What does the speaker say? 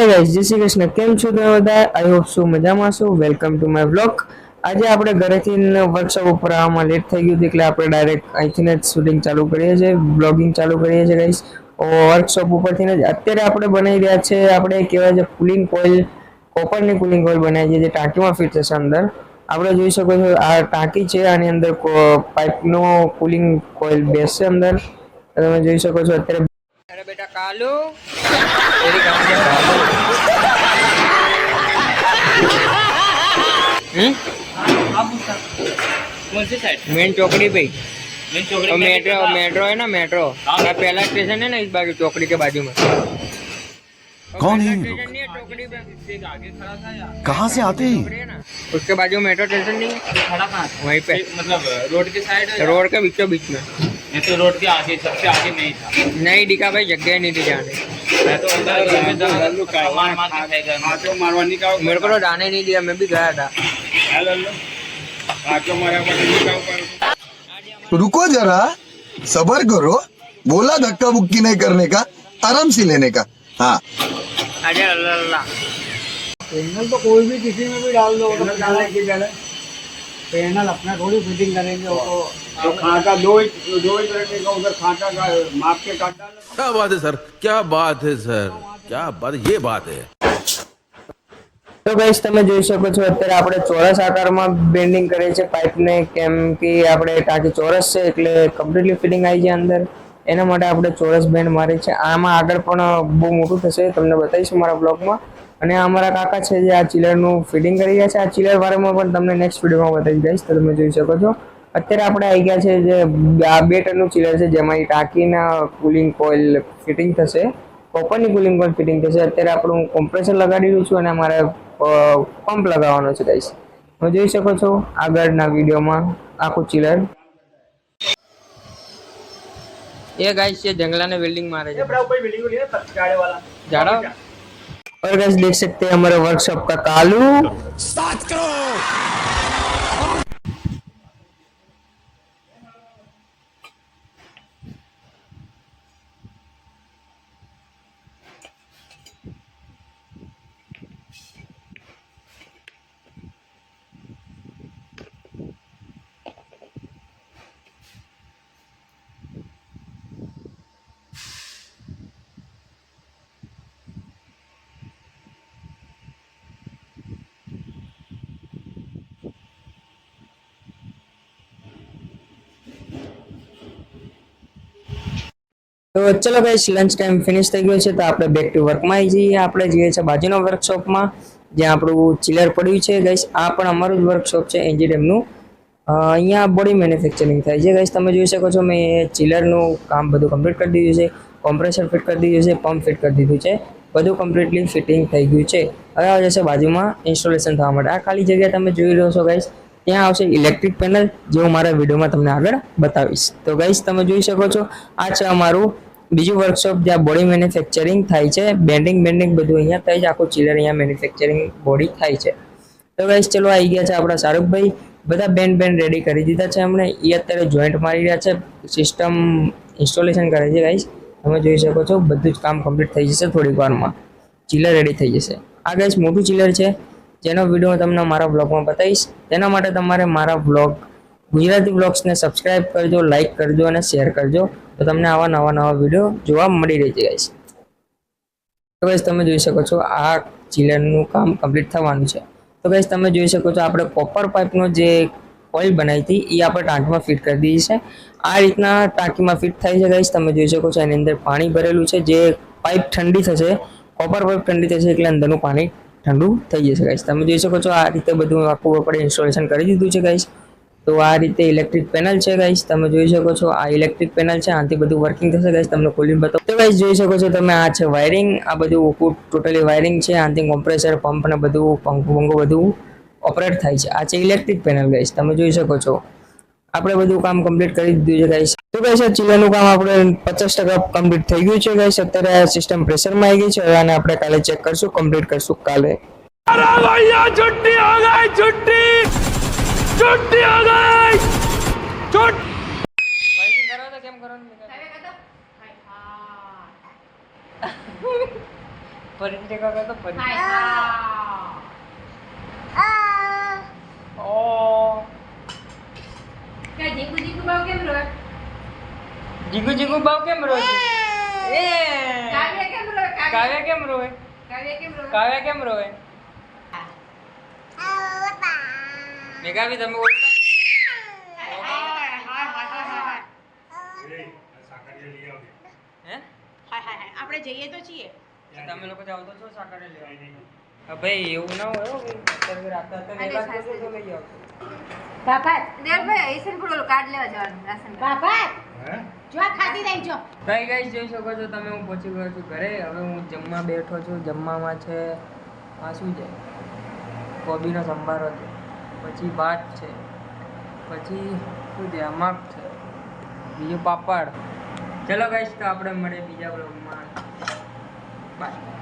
Hi guys, જય શ્રી કૃષ્ણ. કેમ છો તમે બધા? આઈ હોપ સો મજામાં છો. Welcome to my vlog. આજે આપણે ઘરેથી વર્કશોપ ઉપર આવવામાં લેટ થઈ ગયું એટલે આપણે ડાયરેક્ટ અહીંથી જ શૂટિંગ ચાલુ કરીએ છીએ, બ્લોગિંગ ચાલુ કરીએ છીએ ગાઈસ. વર્કશોપ ઉપરથી જ અત્યારે આપણે બનાવી રહ્યા છે, આપણે કહેવાય છે કુલિંગ કોઇલ, કોપરની કુલિંગ કોઇલ બનાવી છે જે ટાંકીમાં ફિટ થશે અંદર. આપણે જોઈ શકો છો આ ટાંકી છે, આની અંદર પાઇપનો કુલિંગ કોઇલ બેસશે અંદર. તમે જોઈ શકો છો અત્યારે. અરે બેટા કાલુ तेरी कहां से कालू कौन सी साइड? मेन चौकड़ी पे मेन चौकड़ी और में मेट्रो मेट्रो है ना, मेट्रो का पहला स्टेशन है ना, इस बाजू चौकड़ी के बाजू में। कौन है? स्टेशन नहीं है चौकड़ी पे, इससे आगे खड़ा था यार। कहाँ से आते हैं? चौकड़ी है ना, उसके बाजू मेट्रो स्टेशन नहीं है, खड़ा कहाँ था? वहीं पे मतलब रोड के साइड है? रोड के बीचों बीच में। मैं तो रोड के आगे, सबसे आगे में ही था। नहीं दिखा भाई, जगह नहीं थी जाने। मैं तो अंदर घर में था, मार मार के खाएगा। आटो मारवानी का मेरे को तो जाने नहीं दिया, मैं भी गया था। आटो मारा रुको जरा, सबर करो। बोला धक्का बुक्की नहीं करने का, आराम से लेने का। हाँ अरे अल्लाह, पैनल तो कोई भी किसी में भी डाल दो, पैनल अपना थोड़ी फिटिंग करेंगे वो तो खाटा दो ही रखेगा, उधर खाटा का माप के काट डालो। क्या बात है सर, क्या बात है सर, क्या बात, ये बात है। તો ગાઈસ તમે જોઈ શકો છો અત્યારે આપણે ચોરસ આકારમાં બેન્ડિંગ કરીએ છીએ પાઇપને, કેમ કે આપણે ટાંકી ચોરસ છે એટલે કમ્પ્લીટલી ફિટિંગ આવી જાય અંદર. એના માટે આપણે ચોરસ બેન્ડ મારી છે. આમાં આગળ પણ બહુ મોટું થશે, તમને બતાવીશું મારા બ્લોગમાં. અને અમારા કાકા છે જે આ ચિલરનું ફિટિંગ કરી રહ્યા છે. આ ચિલર વારેમાં પણ તમને નેક્સ્ટ વિડીયોમાં બતાવી દઈશ, તો તમે જોઈ શકો છો. અત્યારે આપણે આવી ગયા છે જે આ 2 ટનનું ચિલર છે જેમાં ટાંકીના કુલિંગ કોઇલ ફિટિંગ થશે, કોપરની કુલિંગ કોઇલ ફિટિંગ થશે. અત્યારે આપણું કોમ્પ્રેસર લગાડી રહ્યું છું અને અમારે પંપ લગાવવાનો છે ગાઈસ. તમે જોઈ શકો છો આગળના વિડીયોમાં આખું ચિલર. ये गाइस ये जंगला ने वेल्डिंग मारे है, बड़ा ऊपर वेल्डिंग हो रही है जाड़े वाला जाड़ा। और गाइस देख सकते हैं हमारे वर्कशॉप का कालू। स्टार्ट करो। તો ચલો ગાઈસ લંચ ટાઈમ ફિનિશ થઈ ગયો છે, તો આપણે બેક ટુ વર્કમાં આવી જઈએ. આપણે જઈએ છીએ બાજુના વર્કશોપમાં જ્યાં આપણું ચિલર પડ્યું છે ગાઈસ. આ પણ અમારું જ વર્કશોપ છે એનજીડેમનું. અહીંયા બોડી મેન્યુફેક્ચરિંગ થાય છે ગાઈસ. તમે જોઈ શકો છો મેં ચિલરનું કામ બધું કમ્પ્લીટ કરી દીધું છે, કોમ્પ્રેસર ફિટ કરી દીધું છે, પંપ ફિટ કરી દીધું છે, બધું કમ્પ્લીટલી ફિટિંગ થઈ ગયું છે. હવે આવે છે બાજુમાં ઇન્સ્ટોલેશન થવા માટે. આ ખાલી જગ્યા તમે જોઈ રહ્યો છો ગાઈસ, ત્યાં આવશે ઇલેક્ટ્રિક પેનલ, જે હું મારા વિડીયોમાં તમને આગળ બતાવીશ. તો ગાઈસ તમે જોઈ શકો છો આ છે અમારું બીજું વર્કશોપ જ્યાં બોડી મેન્યુફેક્ચરિંગ થાય છે. બેન્ડિંગ બધું અહીંયા થાય છે, આખું ચિલર અહીંયા મેન્યુફેક્ચરિંગ બોડી થાય છે. તો ગાઈસ ચલો આવી ગયા છે આપણા શાહરુખભાઈ, બધા બેન્ડ રેડી કરી દીધા છે એમણે. એ અત્યારે જોઈન્ટ મારી રહ્યા છે, સિસ્ટમ ઇન્સ્ટોલેશન કરે છે ગાઈસ. તમે જોઈ શકો છો બધું જ કામ કમ્પ્લીટ થઈ જશે થોડીક વારમાં, ચિલર રેડી થઈ જશે. આ ગાઈસ મોટું ચિલર છે જેનો વિડીયો હું તમને મારા બ્લોગમાં બતાવીશ. તેના માટે તમારે મારા બ્લોગ ગુજરાતી બ્લોગ્સને સબસ્ક્રાઇબ કરજો, લાઇક કરજો અને શેર કરજો, તો તમને આવા નવા વિડીયો જોવા મળી રહે છે ગાઈસ. તો ગાઈસ તમે જોઈ શકો છો આ ચિલરનું કામ કમ્પ્લીટ થવાનું છે. તો ગાઈસ તમે જોઈ શકો છો આપણે કોપર પાઇપનો જે કોઇલ બનાવી હતી એ આપણે ટાંકીમાં ફિટ કરી દીધી છે. આ રીતના ટાંકીમાં ફિટ થાય છે ગાઈસ. તમે જોઈ શકો છો એની અંદર પાણી ભરેલું છે, જે પાઇપ ઠંડી થશે, કોપર પાઇપ ઠંડી થશે એટલે અંદરનું પાણી ઠંડુ થઈ જશે ગાઈસ. તમે જોઈ શકો છો આ રીતે બધું આખું આપણે ઇન્સ્ટોલેશન કરી દીધું છે ગાઈસ. તો આ રીતે ઇલેક્ટ્રિક પેનલ છે ગાઈસ. તમે જોઈ શકો છો આ ઇલેક્ટ્રિક પેનલ છે, આનાથી બધું વર્કિંગ થશે ગાઈસ. તમને ખોલીને બતાવો. તો ગાઈસ જોઈ શકો છો તમે આ છે વાયરિંગ, આ બધું ટોટલી વાયરિંગ છે. આનાથી કોમ્પ્રેસર પંપ ને બધું પંખો બધું ઓપરેટ થાય છે. આ છે ઇલેક્ટ્રિક પેનલ ગાઈસ. તમે જોઈ શકો છો આપણે બધું કામ કમ્પ્લીટ કરી દીધું છે ગાઈસ. તો ગાઈસ આ ચિલરનું કામ આપણે 50% કમ્પ્લીટ થઈ ગયું છે ગાઈસ. અત્યારે આ સિસ્ટમ પ્રેશરમાં આવી ગઈ છે. હવે આને આપણે કાલે ચેક કરશું, કમ્પ્લીટ કરશું કાલે. अरे भैया छुट्टी हो गई, छुट्टी हो गई, વાયરિંગ કરો તો કેમ કરો ને ફરીથી ટેકા કરતો ફરી ઓ જીગુ જીગુ બાવ કેમ રોય એ કાવ્યા કેમ રોય કાવ્યા કેમ રોય મેઘાવી તમે બોલો હે આપણે જઈએ તો છીએ તમે લોકો જાવ તો છો સાકરે લેવા હા ભાઈ એવું ના હોય હો ભાઈ અત્યારે રાતે વેલા તો લઈ આવજો બાપા દેવભાઈ એસન પૂરો કાર્ડ લેવા જવાનું રાશન બાપા જો આ ખાધી રહી જો કઈ ગાઈસ જોઈ શકો છો તમે હું પહોંચી ગયો છું ઘરે હવે હું જમવા બેઠો છું જમવામાં છે આ શું છે કોબીનો સંભારો છે પછી ભાત છે પછી શું છે મગ છે બીજું પાપડ ચલો ગાઈસ તો આપણે મળીએ બીજા બ્લોગમાં બાય